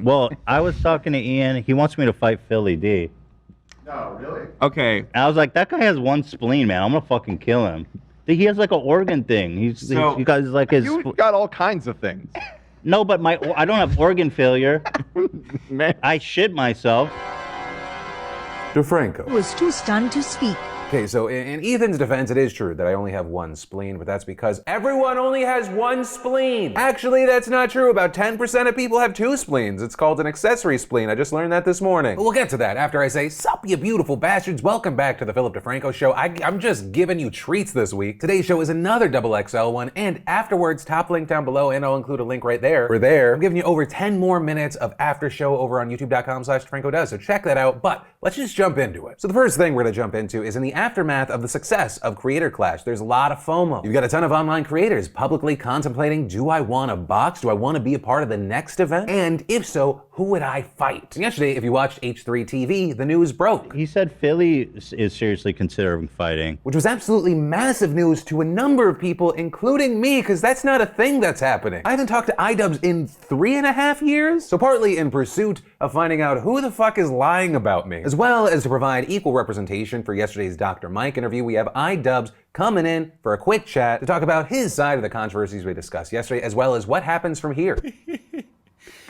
Well, I was talking to Ian. He wants me to fight Philly D. No, really? Okay. And I was like, that guy has one spleen, man. I'm gonna fucking kill him. He has like an organ thing. You guys like his. You got all kinds of things. No, but I don't have organ failure. Man. I shit myself. DeFranco was too stunned to speak. Okay, so in Ethan's defense, it is true that I only have one spleen, but that's because everyone only has one spleen. Actually, that's not true. About 10% of people have two spleens. It's called an accessory spleen. I just learned that this morning. But we'll get to that after I say, sup, you beautiful bastards. Welcome back to the Philip DeFranco Show. I'm just giving you treats this week. Today's show is another XXL one, and afterwards, top link down below, and I'll include a link right there. We're there. I'm giving you over 10 more minutes of after show over on youtube.com/DeFrancoDoes, so check that out. But let's just jump into it. So the first thing we're gonna jump into is in the aftermath of the success of Creator Clash. There's a lot of FOMO. You've got a ton of online creators publicly contemplating, do I want a box? Do I want to be a part of the next event? And if so, who would I fight? Yesterday, if you watched H3 TV, the news broke. He said Philly is seriously considering fighting. Which was absolutely massive news to a number of people, including me, because that's not a thing that's happening. I haven't talked to iDubbbz in 3.5 years, so partly in pursuit of finding out who the fuck is lying about me, as well as to provide equal representation for yesterday's Dr. Mike interview, we have iDubbbz coming in for a quick chat to talk about his side of the controversies we discussed yesterday, as well as what happens from here.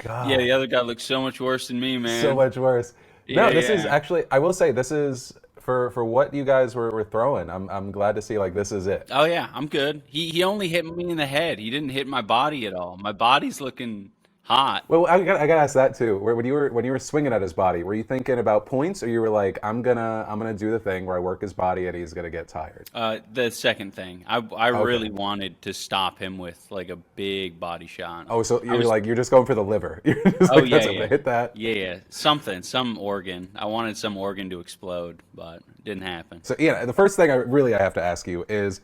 God. Yeah, the other guy looks so much worse than me, man. So much worse. Yeah, no, this is actually, I will say, this is, for what you guys were throwing, I'm glad to see, like, this is it. Oh, yeah, I'm good. He only hit me in the head. He didn't hit my body at all. My body's looking hot. Well, I gotta ask that too. When you were swinging at his body, were you thinking about points, or you were like, I'm gonna do the thing where I work his body and he's gonna get tired? The second thing, I really wanted to stop him with like a big body shot. Oh, so you're just going for the liver. You're just oh like, yeah, yeah. Hit that. Yeah, some organ. I wanted some organ to explode, but it didn't happen. So yeah, the first thing I have to ask you is,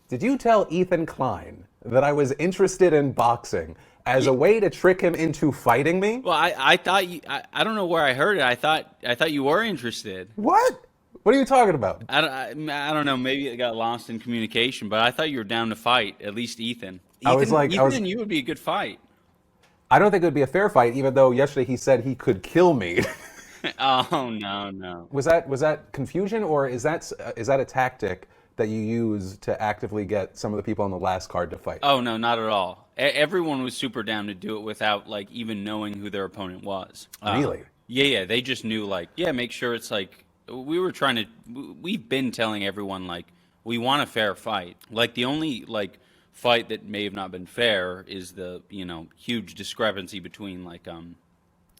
did you tell Ethan Klein that I was interested in boxing as a way to trick him into fighting me? Well, I thought you. I don't know where I heard it. I thought you were interested. What? What are you talking about? I don't know. Maybe it got lost in communication, but I thought you were down to fight. At least Ethan. Ethan and you would be a good fight. I don't think it would be a fair fight, even though yesterday he said he could kill me. Oh no. Was that confusion, or is that a tactic that you use to actively get some of the people on the last card to fight? Oh no, not at all. Everyone was super down to do it without like even knowing who their opponent was. Really? Yeah. They just knew like, yeah, make sure it's like we've been telling everyone like we want a fair fight. Like the only like fight that may have not been fair is the huge discrepancy between like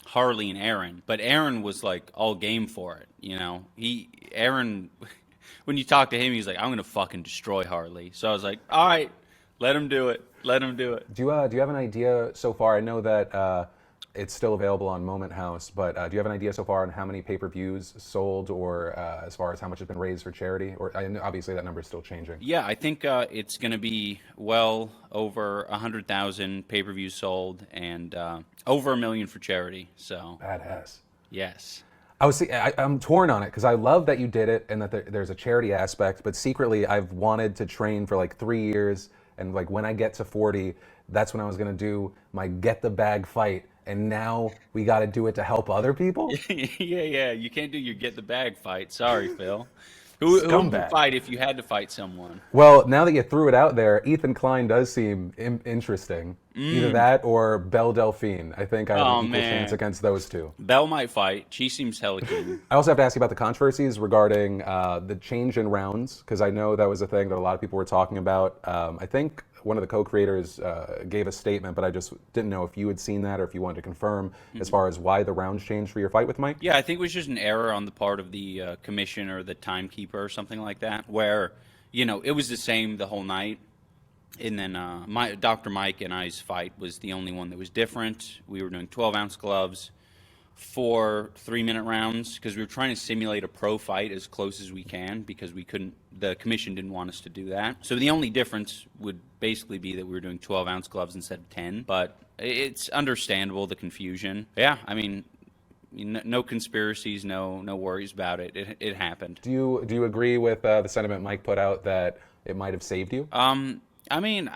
Harley and Aaron. But Aaron was like all game for it. Aaron. When you talk to him, he's like, I'm going to fucking destroy Harley. So I was like, all right, let him do it. Let him do it. Do you have an idea so far? I know that it's still available on Moment House, but do you have an idea so far on how many pay-per-views sold, or as far as how much has been raised for charity? Or obviously that number is still changing. Yeah, I think it's going to be well over 100,000 pay-per-views sold and over $1 million for charity. So badass. Yes. I'm torn on it because I love that you did it and that there's a charity aspect, but secretly I've wanted to train for like 3 years, and like when I get to 40, that's when I was gonna do my get the bag fight, and now we got to do it to help other people. Yeah. You can't do your get the bag fight. Sorry, Phil. Who would fight if you had to fight someone? Well, now that you threw it out there, Ethan Klein does seem interesting. Either that or Belle Delphine. I think I have an equal chance against those two. Belle might fight. She seems hella keen. I also have to ask you about the controversies regarding the change in rounds, because I know that was a thing that a lot of people were talking about. I think one of the co-creators gave a statement, but I just didn't know if you had seen that or if you wanted to confirm as far as why the rounds changed for your fight with Mike. Yeah, I think it was just an error on the part of the commission or the timekeeper or something like that, where, it was the same the whole night. And then Dr. Mike and I's fight was the only one that was different. We were doing 12-ounce gloves, 4 3-minute rounds, because we were trying to simulate a pro fight as close as we can, because we couldn't. The commission didn't want us to do that. So the only difference would basically be that we were doing 12-ounce gloves instead of 10. But it's understandable, the confusion. Yeah, I mean, no conspiracies, no worries about it. It happened. Do you agree with the sentiment Mike put out that it might have saved you? I mean,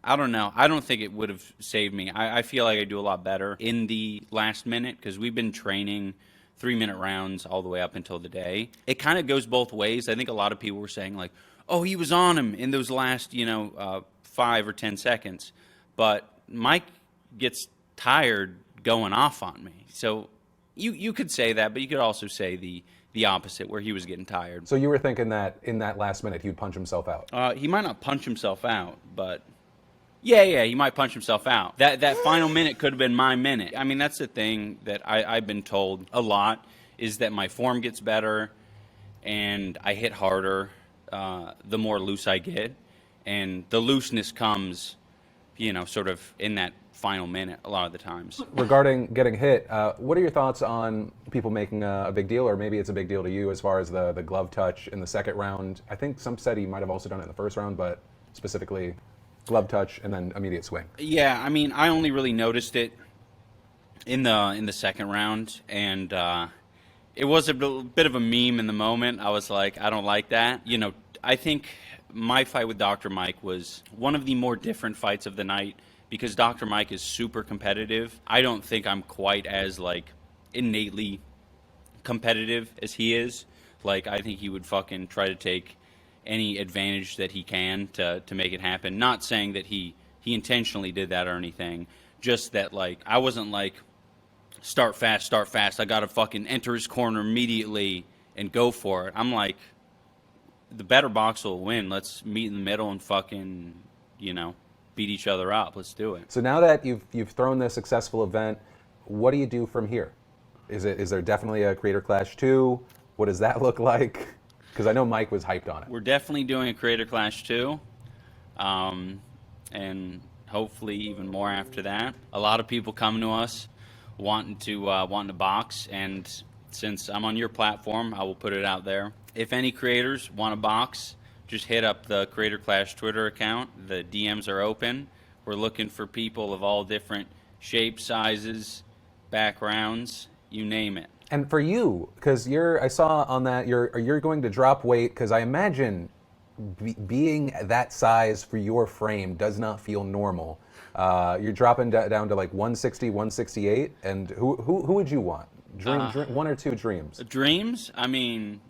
I don't know. I don't think it would have saved me. I feel like I do a lot better in the last minute because we've been training 3-minute rounds all the way up until the day. It kind of goes both ways. I think a lot of people were saying like, oh, he was on him in those last, 5 or 10 seconds. But Mike gets tired going off on me. So you could say that, but you could also say the opposite, where he was getting tired. So you were thinking that in that last minute he'd punch himself out? He might not punch himself out, but yeah, he might punch himself out. That final minute could have been my minute. I mean, that's the thing that I've been told a lot, is that my form gets better and I hit harder the more loose I get. And the looseness comes, sort of in that final minute a lot of the times. Regarding getting hit, what are your thoughts on people making a big deal, or maybe it's a big deal to you, as far as the glove touch in the second round? I think some said he might have also done it in the first round, but specifically glove touch and then immediate swing. Yeah, I mean, I only really noticed it in the second round, and it was a bit of a meme in the moment. I was like, I don't like that. I think my fight with Dr. Mike was one of the more different fights of the night because Dr. Mike is super competitive. I don't think I'm quite as innately competitive as he is. I think he would fucking try to take any advantage that he can to make it happen. Not saying that he intentionally did that or anything, just that I wasn't start fast, I gotta fucking enter his corner immediately and go for it. I'm like, the better boxer will win. Let's meet in the middle and fucking, beat each other up. Let's do it. So now that you've thrown this successful event, what do you do from here? Is there definitely a Creator Clash 2? What does that look like? Because I know Mike was hyped on it. We're definitely doing a Creator Clash 2, and hopefully even more after that. A lot of people come to us wanting to box, and since I'm on your platform, I will put it out there. If any creators want to box, just hit up the Creator Clash Twitter account. The DMs are open. We're looking for people of all different shapes, sizes, backgrounds, you name it. And for you, because I saw on that you're going to drop weight, because I imagine being that size for your frame does not feel normal. You're dropping down to 160, 168, and who would you want? Dream, one or two dreams? Dreams? I mean,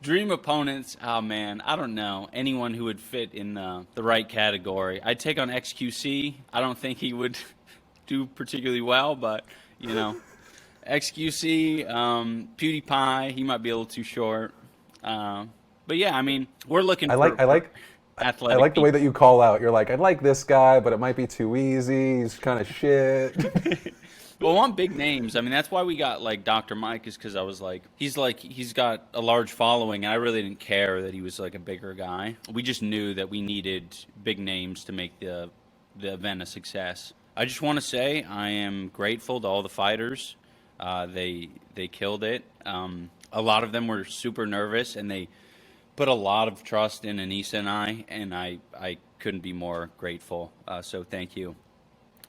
dream opponents, oh man, I don't know. Anyone who would fit in the right category. I'd take on XQC. I don't think he would do particularly well, but, XQC, PewDiePie, he might be a little too short. But yeah, I mean, we're looking for athletic. I like the way that you call out. You're like, I like this guy, but it might be too easy. He's kind of shit. Well, I want big names. I mean, that's why we got Dr. Mike, is because I was he's got a large following, and I really didn't care that he was a bigger guy. We just knew that we needed big names to make the event a success. I just want to say I am grateful to all the fighters. They killed it. A lot of them were super nervous, and they put a lot of trust in Anissa and I couldn't be more grateful. So thank you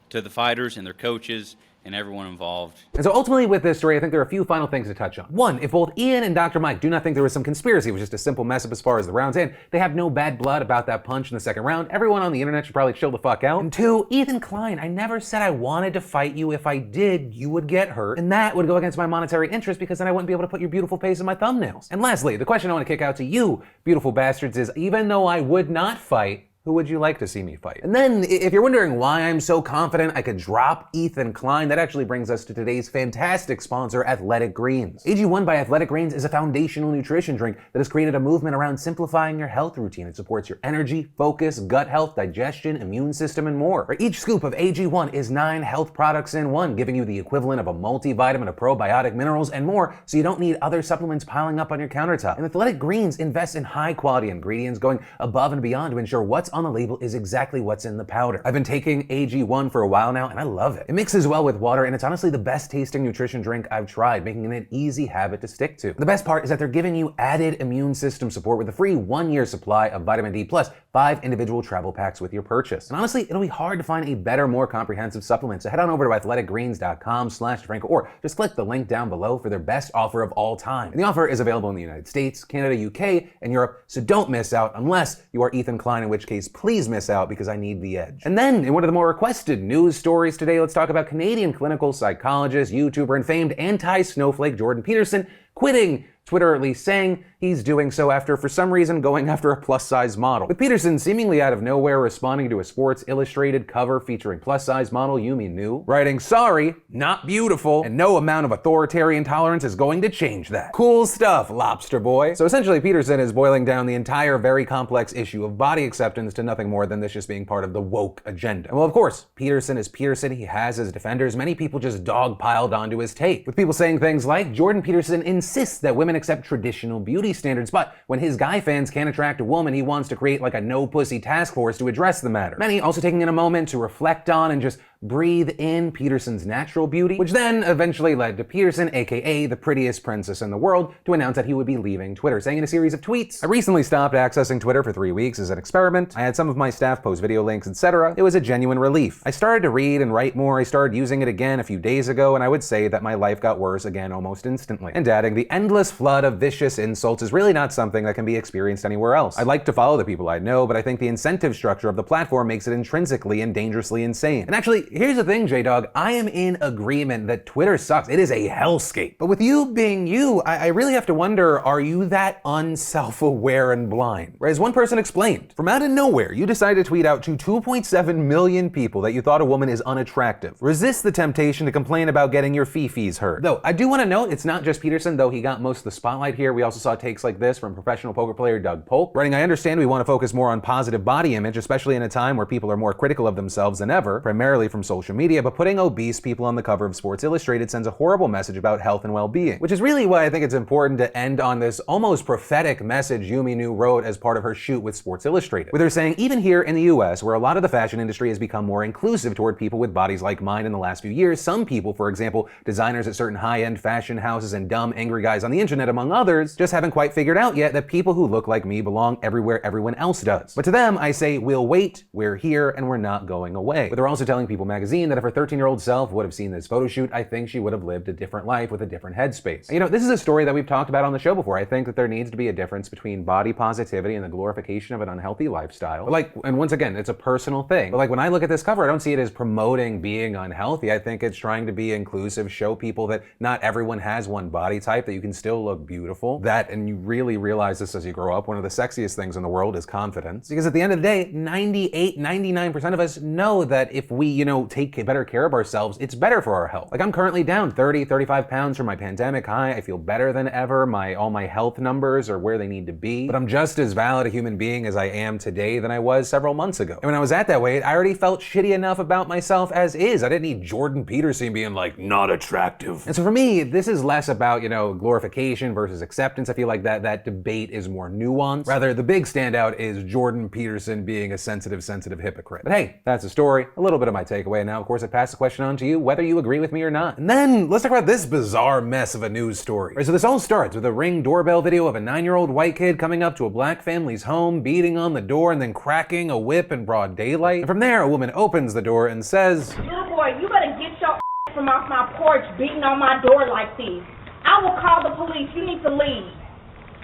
to the fighters and their coaches and everyone involved. And so ultimately with this story, I think there are a few final things to touch on. One, if both Ian and Dr. Mike do not think there was some conspiracy, it was just a simple mess up as far as the rounds end, they have no bad blood about that punch in the second round, everyone on the internet should probably chill the fuck out. And two, Ethan Klein, I never said I wanted to fight you. If I did, you would get hurt. And that would go against my monetary interest, because then I wouldn't be able to put your beautiful face in my thumbnails. And lastly, the question I want to kick out to you, beautiful bastards, is even though I would not fight, who would you like to see me fight? And then, if you're wondering why I'm so confident I could drop Ethan Klein, that actually brings us to today's fantastic sponsor, Athletic Greens. AG1 by Athletic Greens is a foundational nutrition drink that has created a movement around simplifying your health routine. It supports your energy, focus, gut health, digestion, immune system, and more. For each scoop of AG1 is 9 health products in one, giving you the equivalent of a multivitamin, of probiotic minerals, and more, so you don't need other supplements piling up on your countertop. And Athletic Greens invests in high-quality ingredients, going above and beyond to ensure what's on the label is exactly what's in the powder. I've been taking AG1 for a while now, and I love it. It mixes well with water, and it's honestly the best tasting nutrition drink I've tried, making it an easy habit to stick to. The best part is that they're giving you added immune system support with a free 1-year supply of vitamin D plus 5 individual travel packs with your purchase. And honestly, it'll be hard to find a better, more comprehensive supplement, so head on over to athleticgreens.com/DeFranco, or just click the link down below for their best offer of all time. And the offer is available in the United States, Canada, UK, and Europe, so don't miss out unless you are Ethan Klein, in which case movies, please miss out because I need the edge. And then, in one of the more requested news stories today, let's talk about Canadian clinical psychologist, YouTuber, and famed anti-snowflake Jordan Peterson quitting Twitter, or at least saying he's doing so after, for some reason, going after a plus-size model. With Peterson seemingly out of nowhere responding to a Sports Illustrated cover featuring plus-size model Yumi Nu, writing, "Sorry, not beautiful, and no amount of authoritarian tolerance is going to change that." Cool stuff, lobster boy. So essentially, Peterson is boiling down the entire very complex issue of body acceptance to nothing more than this just being part of the woke agenda. And well, of course, Peterson is Peterson. He has his defenders. Many people just dogpiled onto his take, with people saying things like, Jordan Peterson insists that women accept traditional beauty standards, but when his guy fans can't attract a woman, he wants to create like a no-pussy task force to address the matter. Many also taking in a moment to reflect on and just breathe in Peterson's natural beauty, which then eventually led to Peterson, aka the prettiest princess in the world, to announce that he would be leaving Twitter, saying in a series of tweets, "I recently stopped accessing Twitter for 3 weeks as an experiment. I had some of my staff post video links, etc. It was a genuine relief. I started to read and write more. I started using it again a few days ago, and I would say that my life got worse again almost instantly." And adding, "The endless flood of vicious insults is really not something that can be experienced anywhere else. I'd like to follow the people I know, but I think the incentive structure of the platform makes it intrinsically and dangerously insane." And actually, here's the thing, J-Dog, I am in agreement that Twitter sucks. It is a hellscape. But with you being you, I really have to wonder, are you that unself-aware and blind? Right, as one person explained, from out of nowhere, you decided to tweet out to 2.7 million people that you thought a woman is unattractive. Resist the temptation to complain about getting your fifis hurt. Though, I do want to note, it's not just Peterson, though he got most of the spotlight here. We also saw takes like this from professional poker player Doug Polk, writing, "I understand we want to focus more on positive body image, especially in a time where people are more critical of themselves than ever, primarily from social media, but putting obese people on the cover of Sports Illustrated sends a horrible message about health and well-being." Which is really why I think it's important to end on this almost prophetic message Yumi Nu wrote as part of her shoot with Sports Illustrated, with her saying, "Even here in the US, where a lot of the fashion industry has become more inclusive toward people with bodies like mine in the last few years, some people, for example, designers at certain high-end fashion houses and dumb, angry guys on the internet, among others, just haven't quite figured out yet that people who look like me belong everywhere everyone else does. But to them, I say, we'll wait, we're here, and we're not going away." But they're also telling People magazine that if her 13-year-old self would have seen this photo shoot, I think she would have lived a different life with a different headspace. You know, this is a story that we've talked about on the show before. I think that there needs to be a difference between body positivity and the glorification of an unhealthy lifestyle. But like, and once again, it's a personal thing. But like, when I look at this cover, I don't see it as promoting being unhealthy. I think it's trying to be inclusive, show people that not everyone has one body type, that you can still look beautiful. That, and you really realize this as you grow up, one of the sexiest things in the world is confidence. Because at the end of the day, 98, 99% of us know that if we, take better care of ourselves, it's better for our health. Like, I'm currently down 30, 35 pounds from my pandemic high. I feel better than ever. All my health numbers are where they need to be. But I'm just as valid a human being as I am today than I was several months ago. And when I was at that weight, I already felt shitty enough about myself as is. I didn't need Jordan Peterson being like, not attractive. And so for me, this is less about, glorification versus acceptance. I feel like that debate is more nuanced. Rather, the big standout is Jordan Peterson being a sensitive hypocrite. But hey, that's the story. A little bit of my takeaway. Now, of course, I pass the question on to you, whether you agree with me or not. And then let's talk about this bizarre mess of a news story. Right, so this all starts with a Ring doorbell video of a 9-year-old white kid coming up to a black family's home, beating on the door, and then cracking a whip in broad daylight. And from there, a woman opens the door and says, "Little boy, you better get your from off my porch beating on my door like this. I will call the police. You need to leave.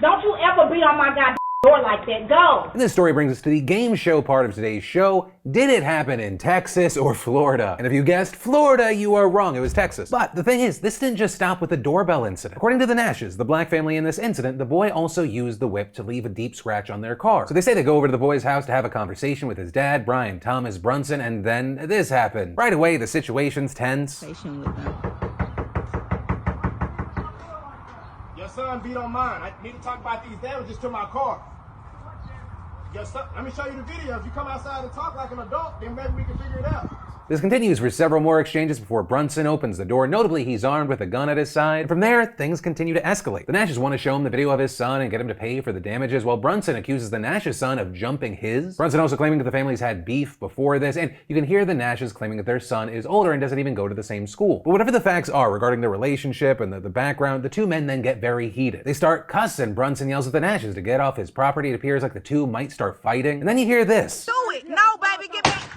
Don't you ever beat on my goddamn door like that. Go." And this story brings us to the game show part of today's show. Did it happen in Texas or Florida? And if you guessed Florida, you are wrong. It was Texas. But the thing is, this didn't just stop with the doorbell incident. According to the Nashes, the black family in this incident, the boy also used the whip to leave a deep scratch on their car. So they say they go over to the boy's house to have a conversation with his dad, Brian Thomas Brunson, and then this happened. Right away, the situation's tense. Your son beat on mine. I need to talk about these damages to my car. Your son, let me show you the video. If you come outside and talk like an adult, then maybe we can figure it out. This continues for several more exchanges before Brunson opens the door. Notably, he's armed with a gun at his side. From there, things continue to escalate. The Nashes want to show him the video of his son and get him to pay for the damages, while Brunson accuses the Nashes' son of jumping his. Brunson also claiming that the families had beef before this, and you can hear the Nashes claiming that their son is older and doesn't even go to the same school. But whatever the facts are regarding their relationship and the background, the two men then get very heated. They start cussing. Brunson yells at the Nashes to get off his property. It appears like the two might start fighting. And then you hear this. Do it! No, baby, get back!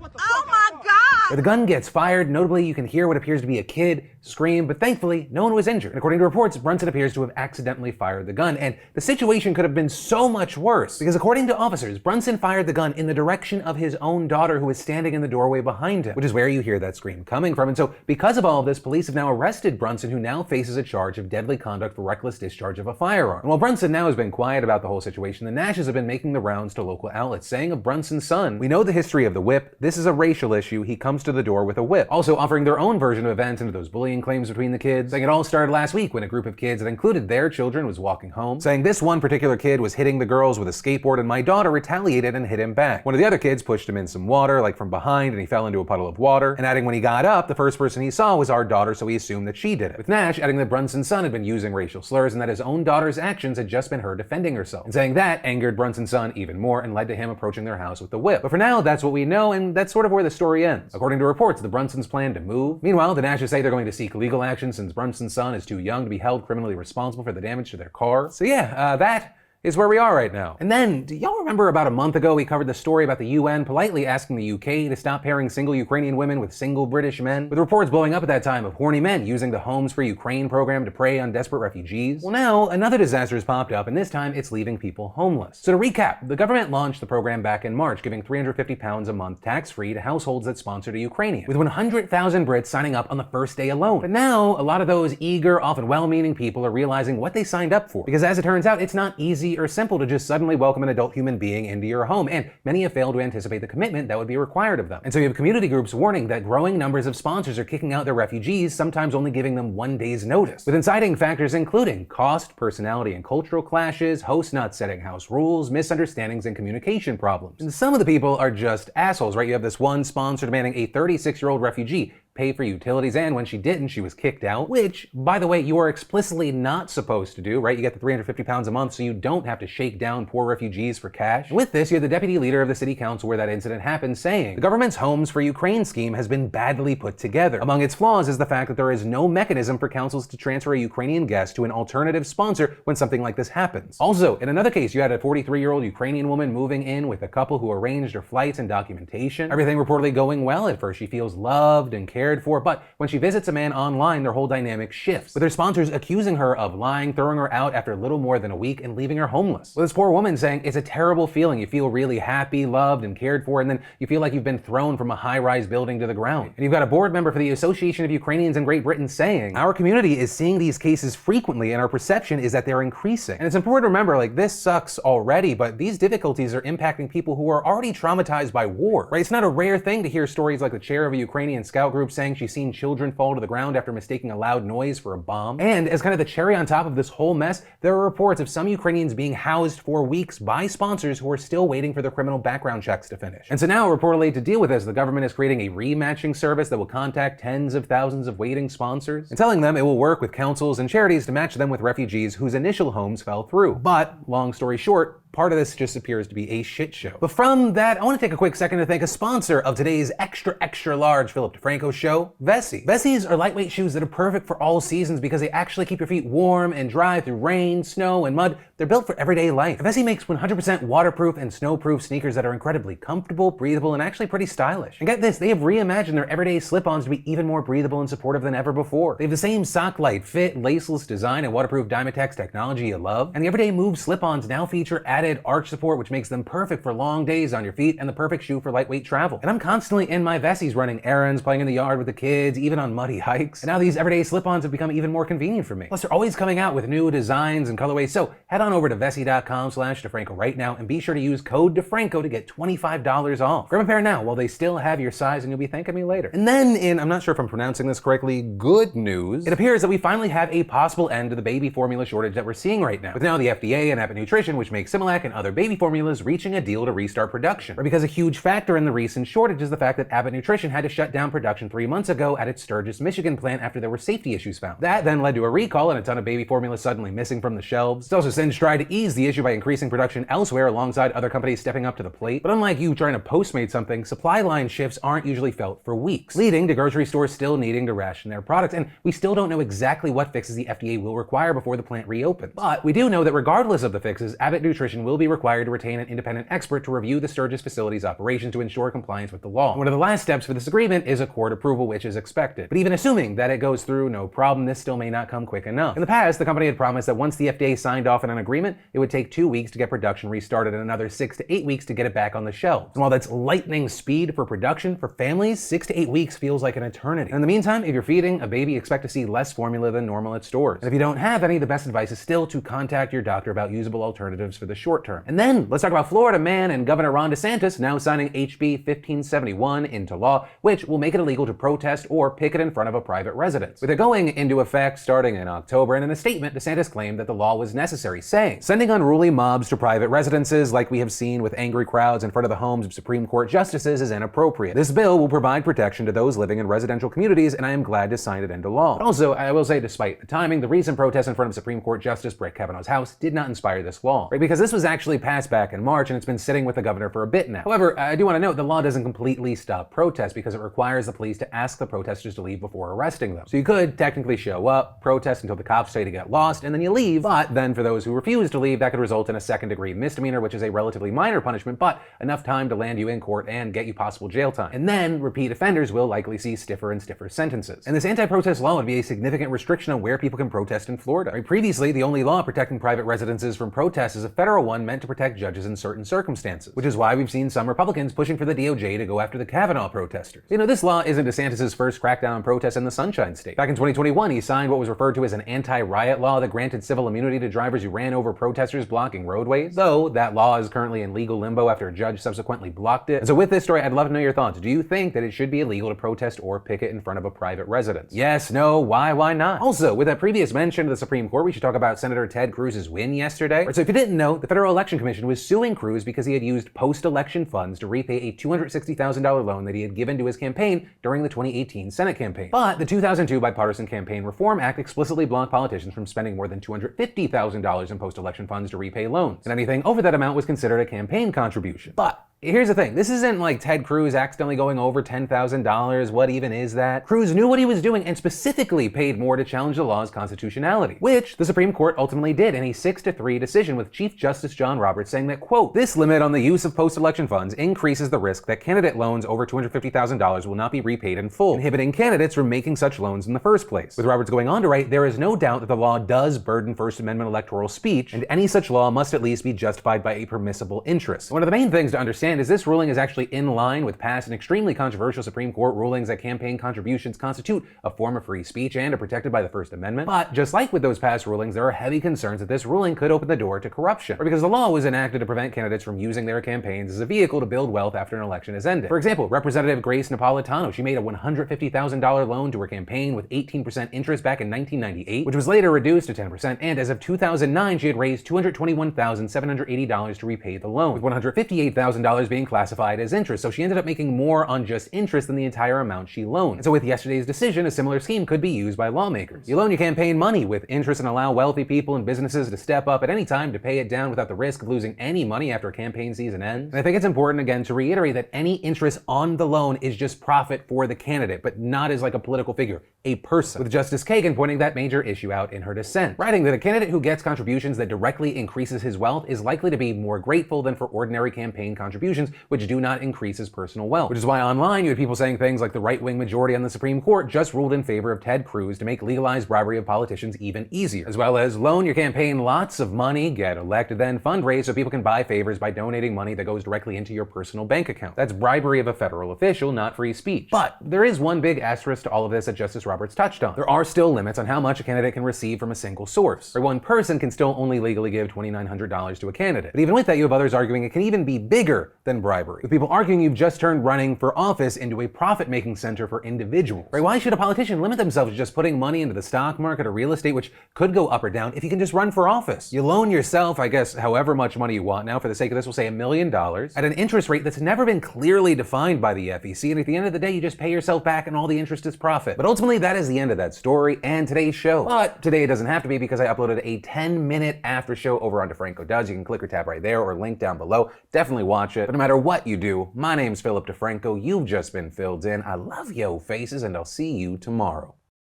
Oh my God! where the gun gets fired. Notably, you can hear what appears to be a kid scream, but thankfully, no one was injured. And according to reports, Brunson appears to have accidentally fired the gun, and the situation could have been so much worse, because according to officers, Brunson fired the gun in the direction of his own daughter, who was standing in the doorway behind him, which is where you hear that scream coming from. And so, because of all of this, police have now arrested Brunson, who now faces a charge of deadly conduct for reckless discharge of a firearm. And while Brunson now has been quiet about the whole situation, the Nashes have been making the rounds to local outlets, saying of Brunson's son, "We know the history of the whip. This is a racial issue. He comes to the door with a whip." Also offering their own version of events into those bullying claims between the kids, saying it all started last week when a group of kids that included their children was walking home, saying this one particular kid was hitting the girls with a skateboard and my daughter retaliated and hit him back. One of the other kids pushed him in some water, like from behind, and he fell into a puddle of water, and adding when he got up, the first person he saw was our daughter, so he assumed that she did it. With Nash adding that Brunson's son had been using racial slurs and that his own daughter's actions had just been her defending herself, and saying that angered Brunson's son even more and led to him approaching their house with the whip. But for now, that's what we know, and that's sort of where the story ends. According to reports, the Brunsons plan to move. Meanwhile, the Nashes say they're going to seek legal action since Brunson's son is too young to be held criminally responsible for the damage to their car. So yeah, that is where we are right now. And then, do y'all remember about a month ago we covered the story about the UN politely asking the UK to stop pairing single Ukrainian women with single British men? With reports blowing up at that time of horny men using the Homes for Ukraine program to prey on desperate refugees. Well, now another disaster has popped up, and this time it's leaving people homeless. So to recap, the government launched the program back in March, giving £350 a month tax-free to households that sponsored a Ukrainian, with 100,000 Brits signing up on the first day alone. But now, a lot of those eager, often well-meaning people are realizing what they signed up for. Because as it turns out, it's not easy or simple to just suddenly welcome an adult human being into your home, and many have failed to anticipate the commitment that would be required of them. And so you have community groups warning that growing numbers of sponsors are kicking out their refugees, sometimes only giving them 1 day's notice, with inciting factors including cost, personality and cultural clashes, hosts not setting house rules, misunderstandings, and communication problems. And some of the people are just assholes, right? You have this one sponsor demanding a 36-year-old refugee pay for utilities, and when she didn't, she was kicked out, which, by the way, you are explicitly not supposed to do, right? You get the £350 a month so you don't have to shake down poor refugees for cash. And with this, you have the deputy leader of the city council where that incident happened saying, the government's Homes for Ukraine scheme has been badly put together. Among its flaws is the fact that there is no mechanism for councils to transfer a Ukrainian guest to an alternative sponsor when something like this happens. Also, in another case, you had a 43-year-old Ukrainian woman moving in with a couple who arranged her flights and documentation. Everything reportedly going well. At first, she feels loved and cared for, but when she visits a man online, their whole dynamic shifts, with her sponsors accusing her of lying, throwing her out after little more than a week, and leaving her homeless. With this poor woman saying it's a terrible feeling. You feel really happy, loved, and cared for, and then you feel like you've been thrown from a high-rise building to the ground. And you've got a board member for the Association of Ukrainians in Great Britain saying, our community is seeing these cases frequently, and our perception is that they're increasing. And it's important to remember, like, this sucks already, but these difficulties are impacting people who are already traumatized by war, right? It's not a rare thing to hear stories like the chair of a Ukrainian scout group saying she's seen children fall to the ground after mistaking a loud noise for a bomb. And as kind of the cherry on top of this whole mess, there are reports of some Ukrainians being housed for weeks by sponsors who are still waiting for their criminal background checks to finish. And so now, reportedly, to deal with this, the government is creating a rematching service that will contact tens of thousands of waiting sponsors and telling them it will work with councils and charities to match them with refugees whose initial homes fell through. But, long story short, part of this just appears to be a shit show. But from that, I want to take a quick second to thank a sponsor of today's extra large Philip DeFranco show, Vessi. Vessi's are lightweight shoes that are perfect for all seasons because they actually keep your feet warm and dry through rain, snow, and mud. They're built for everyday life. Vessi makes 100% waterproof and snowproof sneakers that are incredibly comfortable, breathable, and actually pretty stylish. And get this, they have reimagined their everyday slip-ons to be even more breathable and supportive than ever before. They have the same sock-light fit, laceless design, and waterproof Dymatex technology you love. And the Everyday Move slip-ons now feature added arch support, which makes them perfect for long days on your feet and the perfect shoe for lightweight travel. And I'm constantly in my Vessis running errands, playing in the yard with the kids, even on muddy hikes. And now these everyday slip-ons have become even more convenient for me. Plus, they're always coming out with new designs and colorways, so head on over to Vessi.com/DeFranco right now and be sure to use code DeFranco to get $25 off. Grab a pair now while they still have your size and you'll be thanking me later. And then in, I'm not sure if I'm pronouncing this correctly, good news, it appears that we finally have a possible end to the baby formula shortage that we're seeing right now, with now the FDA and Abbott Nutrition, which makes Similac and other baby formulas, reaching a deal to restart production. Or because a huge factor in the recent shortage is the fact that Abbott Nutrition had to shut down production 3 months ago at its Sturgis, Michigan plant after there were safety issues found. That then led to a recall and a ton of baby formula suddenly missing from the shelves. It's also since tried to ease the issue by increasing production elsewhere alongside other companies stepping up to the plate. But unlike you trying to Postmate something, supply line shifts aren't usually felt for weeks, leading to grocery stores still needing to ration their products. And we still don't know exactly what fixes the FDA will require before the plant reopens. But we do know that regardless of the fixes, Abbott Nutrition will be required to retain an independent expert to review the Sturgis facility's operations to ensure compliance with the law. And one of the last steps for this agreement is a court approval, which is expected. But even assuming that it goes through no problem, this still may not come quick enough. In the past, the company had promised that once the FDA signed off on an agreement, it would take 2 weeks to get production restarted and another 6 to 8 weeks to get it back on the shelves. And while that's lightning speed for production, for families, 6 to 8 weeks feels like an eternity. And in the meantime, if you're feeding a baby, expect to see less formula than normal at stores. And if you don't have any, the best advice is still to contact your doctor about usable alternatives for the short term. And then let's talk about Florida man and Governor Ron DeSantis now signing HB 1571 into law, which will make it illegal to protest or picket in front of a private residence. With it going into effect starting in October, and in a statement, DeSantis claimed that the law was necessary, saying, "Sending unruly mobs to private residences like we have seen with angry crowds in front of the homes of Supreme Court justices is inappropriate. This bill will provide protection to those living in residential communities, and I am glad to sign it into law." But also, I will say, despite the timing, the recent protests in front of Supreme Court Justice Brett Kavanaugh's house did not inspire this law, right? Because this was actually passed back in March, and it's been sitting with the governor for a bit now. However, I do want to note the law doesn't completely stop protests because it requires the police to ask the protesters to leave before arresting them. So you could technically show up, protest until the cops say to get lost, and then you leave. But then for those who refuse to leave, that could result in a second-degree misdemeanor, which is a relatively minor punishment, but enough time to land you in court and get you possible jail time. And then repeat offenders will likely see stiffer and stiffer sentences. And this anti-protest law would be a significant restriction on where people can protest in Florida. Right? Previously, the only law protecting private residences from protests is a federal one meant to protect judges in certain circumstances, which is why we've seen some Republicans pushing for the DOJ to go after the Kavanaugh protesters. You know, this law isn't DeSantis' first crackdown on protests in the Sunshine State. Back in 2021, he signed what was referred to as an anti-riot law that granted civil immunity to drivers who ran over protesters blocking roadways, though that law is currently in legal limbo after a judge subsequently blocked it. And so with this story, I'd love to know your thoughts. Do you think that it should be illegal to protest or picket in front of a private residence? Yes, no, why not? Also, with that previous mention of the Supreme Court, we should talk about Senator Ted Cruz's win yesterday. So if you didn't know, the Federal Election Commission was suing Cruz because he had used post-election funds to repay a $260,000 loan that he had given to his campaign during the 2018 Senate campaign. But the 2002 Bipartisan Campaign Reform Act explicitly blocked politicians from spending more than $250,000 in post-election funds to repay loans, and anything over that amount was considered a campaign contribution. But here's the thing, this isn't like Ted Cruz accidentally going over $10,000. What even is that? Cruz knew what he was doing and specifically paid more to challenge the law's constitutionality, which the Supreme Court ultimately did in a 6-3 decision with Chief Justice John Roberts saying that, quote, "This limit on the use of post-election funds increases the risk that candidate loans over $250,000 will not be repaid in full, inhibiting candidates from making such loans in the first place." With Roberts going on to write, "There is no doubt that the law does burden First Amendment electoral speech, and any such law must at least be justified by a permissible interest." One of the main things to understand is this ruling is actually in line with past and extremely controversial Supreme Court rulings that campaign contributions constitute a form of free speech and are protected by the First Amendment. But just like with those past rulings, there are heavy concerns that this ruling could open the door to corruption, or because the law was enacted to prevent candidates from using their campaigns as a vehicle to build wealth after an election has ended. For example, Representative Grace Napolitano, she made a $150,000 loan to her campaign with 18% interest back in 1998, which was later reduced to 10%, and as of 2009, she had raised $221,780 to repay the loan, with $158,000 being classified as interest, so she ended up making more on just interest than the entire amount she loaned. And so with yesterday's decision, a similar scheme could be used by lawmakers. You loan your campaign money with interest and allow wealthy people and businesses to step up at any time to pay it down without the risk of losing any money after a campaign season ends. And I think it's important again to reiterate that any interest on the loan is just profit for the candidate, but not as like a political figure, a person. With Justice Kagan pointing that major issue out in her dissent, writing that a candidate who gets contributions that directly increases his wealth is likely to be more grateful than for ordinary campaign contributions, which do not increase his personal wealth. Which is why online you had people saying things like the right-wing majority on the Supreme Court just ruled in favor of Ted Cruz to make legalized bribery of politicians even easier, as well as loan your campaign lots of money, get elected, then fundraise so people can buy favors by donating money that goes directly into your personal bank account. That's bribery of a federal official, not free speech. But there is one big asterisk to all of this that Justice Roberts touched on. There are still limits on how much a candidate can receive from a single source. Or one person can still only legally give $2,900 to a candidate. But even with that, you have others arguing it can even be bigger than bribery. With people arguing you've just turned running for office into a profit-making center for individuals. Right? Why should a politician limit themselves to just putting money into the stock market or real estate, which could go up or down, if you can just run for office? You loan yourself, I guess, however much money you want now, for the sake of this, we'll say $1 million, at an interest rate that's never been clearly defined by the FEC, and at the end of the day, you just pay yourself back and all the interest is profit. But ultimately, that is the end of that story and today's show. But today it doesn't have to be, because I uploaded a 10-minute after show over on DeFranco Does. You can click or tap right there or link down below. Definitely watch it. But no matter what you do, my name's Philip DeFranco. You've just been filled in. I love yo faces, and I'll see you tomorrow.